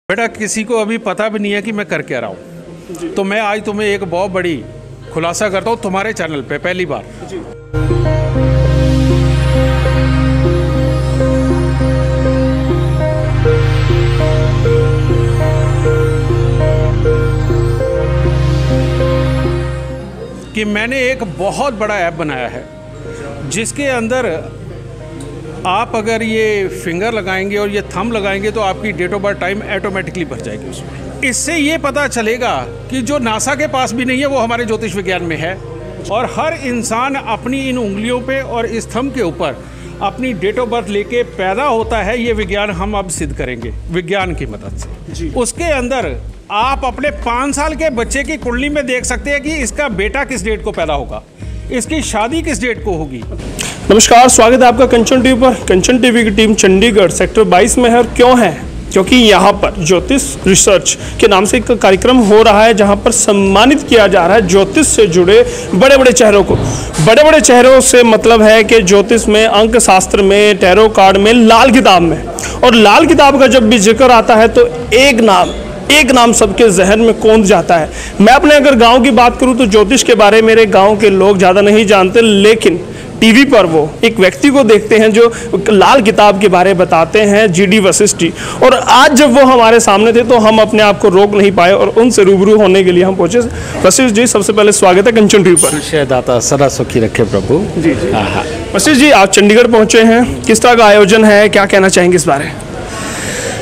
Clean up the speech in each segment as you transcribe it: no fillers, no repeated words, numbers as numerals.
बेटा किसी को अभी पता भी नहीं है कि मैं कर क्या रहा हूँ, तो मैं आज तुम्हें एक बहुत बड़ी खुलासा करता हूँ तुम्हारे चैनल पे पहली बार। कि मैंने एक बहुत बड़ा ऐप बनाया है जिसके अंदर आप अगर ये फिंगर लगाएंगे और ये थंब लगाएंगे तो आपकी date of birth time automatically भर जाएगी उसमें। इससे ये पता चलेगा कि जो नासा के पास भी नहीं है वो हमारे ज्योतिष विज्ञान में है, और हर इंसान अपनी इन उंगलियों पे और इस थंब के ऊपर अपनी डेट ऑफ बर्थ लेके पैदा होता है। ये विज्ञान हम अब सिद्ध करेंगे विज्ञान की मदद से। उसके अंदर आप अपने 5 साल के बच्चे की कुंडली में देख सकते हैं कि इसका बेटा किस डेट को पैदा होगा, इसकी शादी किस डेट को होगी। नमस्कार, स्वागत है आपका कंचन टीवी पर। कंचन टीवी की टीम चंडीगढ़ सेक्टर 22 में है। और क्यों है? क्योंकि यहाँ पर ज्योतिष रिसर्च के नाम से एक कार्यक्रम हो रहा है जहाँ पर सम्मानित किया जा रहा है ज्योतिष से जुड़े बड़े बड़े चेहरों को। बड़े बड़े चेहरों से मतलब है कि ज्योतिष में, अंक शास्त्र में, टैरो कार्ड में, लाल किताब में। और लाल किताब का जब भी जिक्र आता है तो एक नाम सबके जहन में कौंध जाता है। मैं अपने अगर गांव की बात करूं तो ज्योतिष के बारे में मेरे गांव के लोग ज़्यादा नहीं जानते, लेकिन टीवी पर वो एक व्यक्ति को देखते हैं जो लाल किताब के बारे में बताते हैं, जीडी वशिष्ठ जी। और आज जब वो हमारे सामने थे तो हम अपने आप को रोक नहीं पाए और उनसे रूबरू होने के लिए हम पहुंचे। वशिष्ठ जी, सबसे पहले स्वागत है कंचन टीवी पर। दाता सदा सुखी रखे प्रभु। जी। वशिष्ठ जी, आप चंडीगढ़ पहुंचे हैं, किस तरह का आयोजन है, क्या कहना चाहेंगे इस बारे?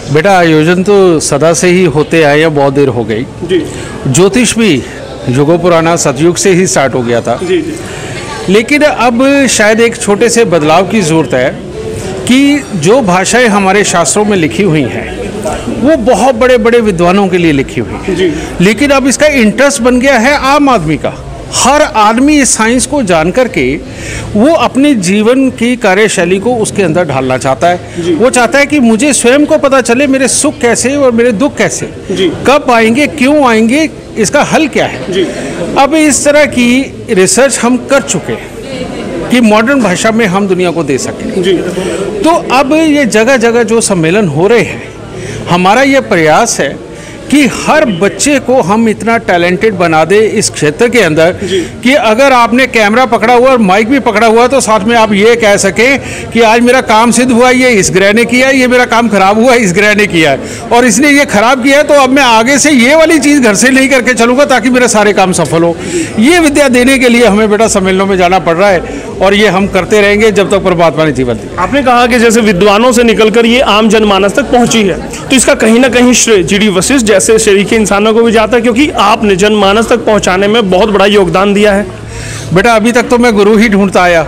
बेटा आयोजन तो सदा से ही होते आए हैं, बहुत देर हो गई जी। ज्योतिष भी युगों पुराना सतयुग से ही स्टार्ट हो गया था जी। लेकिन अब शायद एक छोटे से बदलाव की ज़रूरत है कि जो भाषाएं हमारे शास्त्रों में लिखी हुई हैं वो बहुत बड़े बड़े विद्वानों के लिए लिखी हुई है, लेकिन अब इसका इंटरेस्ट बन गया है आम आदमी का। हर आदमी इस साइंस को जान करके वो अपने जीवन की कार्यशैली को उसके अंदर ढालना चाहता है। वो चाहता है कि मुझे स्वयं को पता चले मेरे सुख कैसे और मेरे दुख कैसे, कब आएंगे, क्यों आएंगे, इसका हल क्या है। अब इस तरह की रिसर्च हम कर चुके हैं कि मॉडर्न भाषा में हम दुनिया को दे सकें। तो अब ये जगह जगह जो सम्मेलन हो रहे हैं, हमारा ये प्रयास है कि हर बच्चे को हम इतना टैलेंटेड बना दे इस क्षेत्र के अंदर कि अगर आपने कैमरा पकड़ा हुआ और माइक भी पकड़ा हुआ तो साथ में आप ये कह सकें कि आज मेरा काम सिद्ध हुआ, ये इस ग्रह ने किया, ये मेरा काम खराब हुआ इस ग्रह ने किया है, और इसने ये खराब किया है तो अब मैं आगे से ये वाली चीज़ घर से नहीं करके चलूँगा ताकि मेरे सारे काम सफल हो। ये विद्या देने के लिए हमें बेटा सम्मेलनों में जाना पड़ रहा है और ये हम करते रहेंगे जब तक परमात्मा ने जीवन दी। आपने कहा कि जैसे विद्वानों से निकलकर ये आम जनमानस तक पहुंची है, तो इसका कहीं ना कहीं श्रेय जीडी वशिष्ठ जैसे शरीके इंसानों को भी जाता है, क्योंकि आपने जनमानस तक पहुंचाने में बहुत बड़ा योगदान दिया है। बेटा अभी तक तो मैं गुरु ही ढूंढता आया,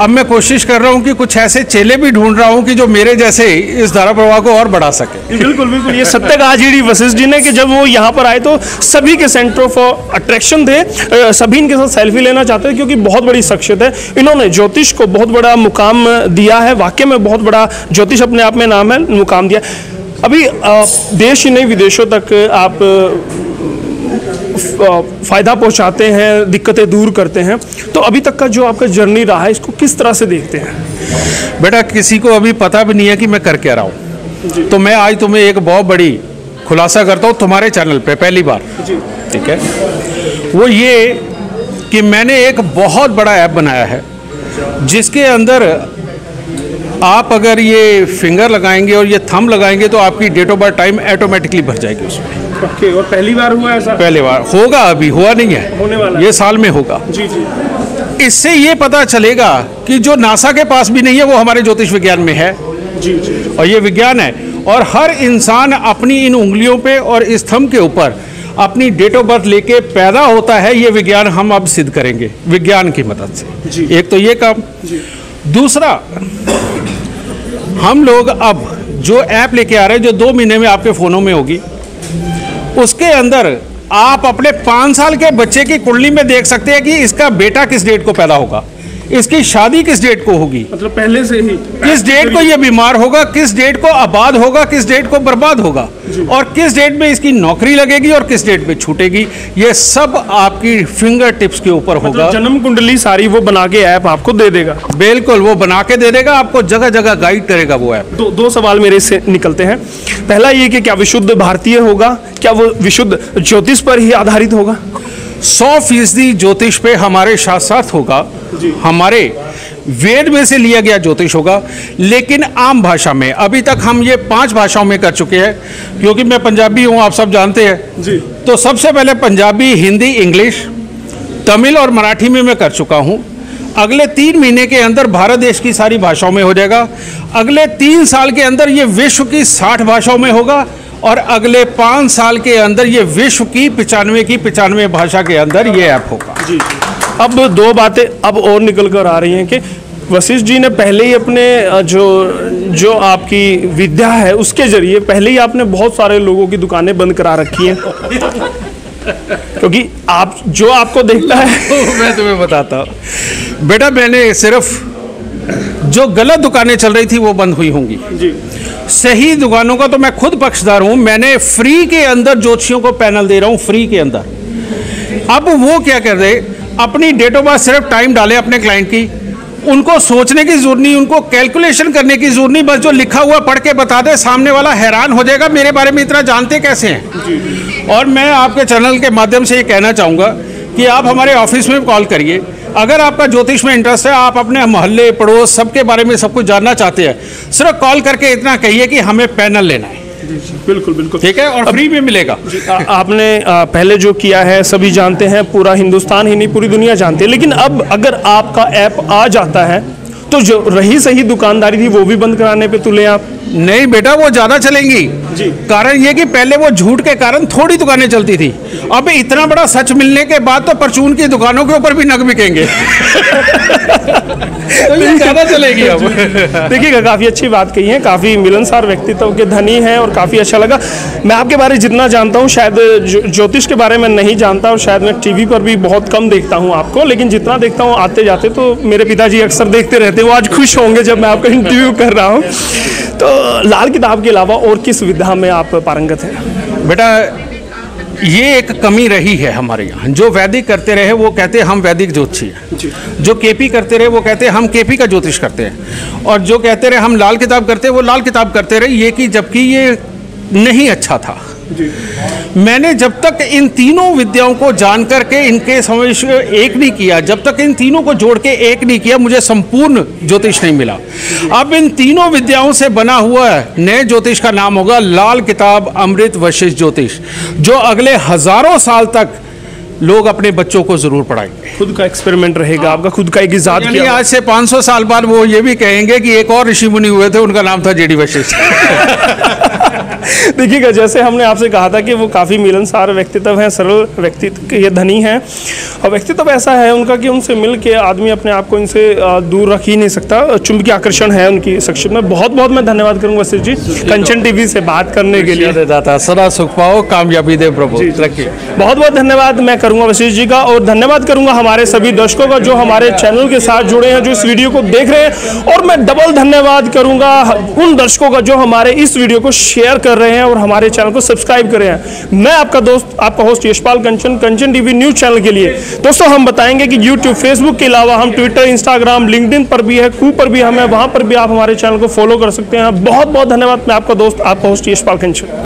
अब मैं कोशिश कर रहा हूँ कि कुछ ऐसे चेले भी ढूंढ रहा हूँ कि जो मेरे जैसे इस धारा प्रवाह को और बढ़ा सके। बिल्कुल बिल्कुल, ये सत्य कहा जीडी वशिष्ठ जी ने कि जब वो यहाँ पर आए तो सभी के सेंटर ऑफ अट्रैक्शन थे, सभी इनके साथ सेल्फी लेना चाहते थे क्योंकि बहुत बड़ी शख्सियत है। इन्होंने ज्योतिष को बहुत बड़ा मुकाम दिया है, वाकई में बहुत बड़ा ज्योतिष अपने आप में नाम है, मुकाम दिया। अभी देश ही नहीं विदेशों तक आप फ़ायदा पहुंचाते हैं, दिक्कतें दूर करते हैं, तो अभी तक का जो आपका जर्नी रहा है इसको किस तरह से देखते हैं? बेटा किसी को अभी पता भी नहीं है कि मैं कर क्या रहा हूँ, तो मैं आज तुम्हें एक बहुत बड़ी खुलासा करता हूँ तुम्हारे चैनल पे पहली बार। ठीक है, वो ये कि मैंने एक बहुत बड़ा ऐप बनाया है जिसके अंदर आप अगर ये फिंगर लगाएंगे और ये थंब लगाएंगे तो आपकी date of birth time automatically भर जाएगी उसमें। ओके, और पहली बार हुआ ऐसा? पहली बार होगा, अभी हुआ नहीं है, होने वाला, ये साल में होगा। जी। इससे ये पता चलेगा कि जो नासा के पास भी नहीं है वो हमारे ज्योतिष विज्ञान में है जी। और ये विज्ञान है, और हर इंसान अपनी इन उंगलियों पे और इस थंब के ऊपर अपनी डेट ऑफ बर्थ लेके पैदा होता है। ये विज्ञान हम अब सिद्ध करेंगे विज्ञान की मदद से। एक तो ये काम, दूसरा हम लोग अब जो ऐप लेके आ रहे हैं जो 2 महीने में आपके फ़ोनों में होगी, उसके अंदर आप अपने 5 साल के बच्चे की कुंडली में देख सकते हैं कि इसका बेटा किस डेट को पैदा होगा, इसकी शादी किस डेट को होगी, मतलब पहले से ही किस डेट को ये बीमार होगा, किस डेट को आबाद होगा, किस डेट को बर्बाद होगा, और किस डेट में इसकी नौकरी लगेगी और किस डेट में छूटेगी, ये सब आपकी फिंगर टिप्स के ऊपर होगा। मतलब जन्म कुंडली सारी वो बना के ऐप आपको दे देगा। बिल्कुल, वो बना के दे देगा, आपको जगह जगह गाइड करेगा वो ऐप। दो सवाल मेरे से निकलते हैं। पहला ये कि क्या विशुद्ध भारतीय होगा, क्या वो विशुद्ध ज्योतिष पर ही आधारित होगा? 100% ज्योतिष पे हमारे शास्त्रार्थ होगा, हमारे वेद में से लिया गया ज्योतिष होगा, लेकिन आम भाषा में। अभी तक हम ये 5 भाषाओं में कर चुके हैं, क्योंकि मैं पंजाबी हूँ, आप सब जानते हैं जी। तो सबसे पहले पंजाबी, हिंदी, इंग्लिश, तमिल और मराठी में मैं कर चुका हूँ। अगले 3 महीने के अंदर भारत देश की सारी भाषाओं में हो जाएगा। अगले 3 साल के अंदर ये विश्व की 60 भाषाओं में होगा, और अगले 5 साल के अंदर ये विश्व की 95 भाषा के अंदर ये ऐप होगा जी। अब 2 बातें अब और निकल कर आ रही हैं कि वशिष्ठ जी ने पहले ही अपने जो आपकी विद्या है उसके जरिए पहले ही आपने बहुत सारे लोगों की दुकानें बंद करा रखी हैं क्योंकि आप जो आपको देखता है मैं तुम्हें बताता हूँ बेटा, मैंने सिर्फ जो गलत दुकानें चल रही थी वो बंद हुई होंगी जी। सही दुकानों का तो मैं खुद पक्षधर हूं। मैंने फ्री के अंदर ज्योतिषियों को पैनल दे रहा हूं, फ्री के अंदर। अब वो क्या कर रहे, अपनी डेट ऑफ बर्थ सिर्फ टाइम डाले अपने क्लाइंट की, उनको सोचने की जरूरत नहीं, उनको कैलकुलेशन करने की जरूरत नहीं, बस जो लिखा हुआ पढ़ के बता दे, सामने वाला हैरान हो जाएगा मेरे बारे में इतना जानते कैसे हैं। और मैं आपके चैनल के माध्यम से ये कहना चाहूँगा कि आप हमारे ऑफिस में कॉल करिए। अगर आपका ज्योतिष में इंटरेस्ट है, आप अपने मोहल्ले पड़ोस सबके बारे में सब कुछ जानना चाहते हैं, सिर्फ कॉल करके इतना कहिए कि हमें पैनल लेना है। बिल्कुल बिल्कुल ठीक है, और फ्री में मिलेगा। आपने पहले जो किया है सभी जानते हैं, पूरा हिंदुस्तान ही नहीं पूरी दुनिया जानती है, लेकिन अब अगर आपका ऐप आ जाता है तो जो रही सही दुकानदारी थी वो भी बंद कराने पे तुले आप? नहीं बेटा, वो ज्यादा चलेंगी जी। कारण ये कि पहले वो झूठ के कारण थोड़ी दुकानें चलती थी, अब इतना बड़ा सच मिलने के बाद तो परचून की दुकानों के ऊपर भी नग बिकेंगे तो ये ज्यादा चलेगी अब। देखिएगा, काफी अच्छी बात कही है, काफी मिलनसार व्यक्तित्व के धनी हैं और काफी अच्छा लगा। मैं आपके बारे में जितना जानता हूँ, शायद ज्योतिष के बारे में नहीं जानता, और शायद मैं टीवी पर भी बहुत कम देखता हूँ आपको, लेकिन जितना देखता हूँ आते जाते तो मेरे पिताजी अक्सर देखते रहते हैं। वो आज खुश होंगे जब मैं आपका इंटरव्यू कर रहा हूँ। तो लाल किताब के अलावा और किस विधा में आप पारंगत हैं? बेटा, ये एक कमी रही है हमारे यहाँ। जो वैदिक करते रहे वो कहते हैं हम वैदिक ज्योतिषी हैं, जो केपी करते रहे वो कहते हैं हम केपी का ज्योतिष करते हैं, और जो कहते रहे हम लाल किताब करते हैं वो लाल किताब करते रहे। ये कि जबकि ये नहीं अच्छा था। मैंने जब तक इन तीनों विद्याओं को जान करके इनके समझ एक नहीं किया, जब तक इन तीनों को जोड़ के एक नहीं किया, मुझे संपूर्ण ज्योतिष नहीं मिला। अब इन तीनों विद्याओं से बना हुआ नए ज्योतिष का नाम होगा लाल किताब अमृत वशिष्ठ ज्योतिष, जो अगले हजारों साल तक लोग अपने बच्चों को जरूर पढ़ाएंगे। खुद का एक्सपेरिमेंट रहेगा आपका, खुद का एक इजाद किया। आज से 500 साल बाद वो ये भी कहेंगे कि एक और ऋषि मुनि हुए थे, उनका नाम था जेडी वशिष्ठ। देखिएगा, जैसे हमने आपसे कहा था कि वो काफ़ी मिलनसार व्यक्तित्व हैं, सरल व्यक्तित्व के ये धनी हैं, और व्यक्तित्व ऐसा है उनका कि उनसे मिल के आदमी अपने आप को इनसे दूर रख ही नहीं सकता। चुंबकीय आकर्षण है उनकी शख्सियत में। बहुत बहुत मैं धन्यवाद करूँगा वशिष्ठ जी, कंचन टीवी से बात करने के लिए। सदा सुख पाओ, कामयाबी दे प्रभु। बहुत बहुत धन्यवाद मैं करूँगा वशिष्ठ जी का, और धन्यवाद करूँगा हमारे सभी दर्शकों का जो हमारे चैनल के साथ जुड़े हैं, जो इस वीडियो को देख रहे हैं, और मैं डबल धन्यवाद करूँगा उन दर्शकों का जो हमारे इस वीडियो को शेयर कर रहे हैं और हमारे चैनल को सब्सक्राइब कर रहे हैं। मैं आपका दोस्त, आपका होस्ट यशपाल कंचन टीवी न्यूज चैनल के लिए। दोस्तों, हम बताएंगे कि यूट्यूब, फेसबुक के अलावा हम ट्विटर, इंस्टाग्राम, लिंक्डइन पर भी है, कू पर भी हम है, वहां पर भी आप हमारे चैनल को फॉलो कर सकते हैं। बहुत बहुत धन्यवाद। मैं आपका दोस्त, आपका होस्ट यशपाल कंचन।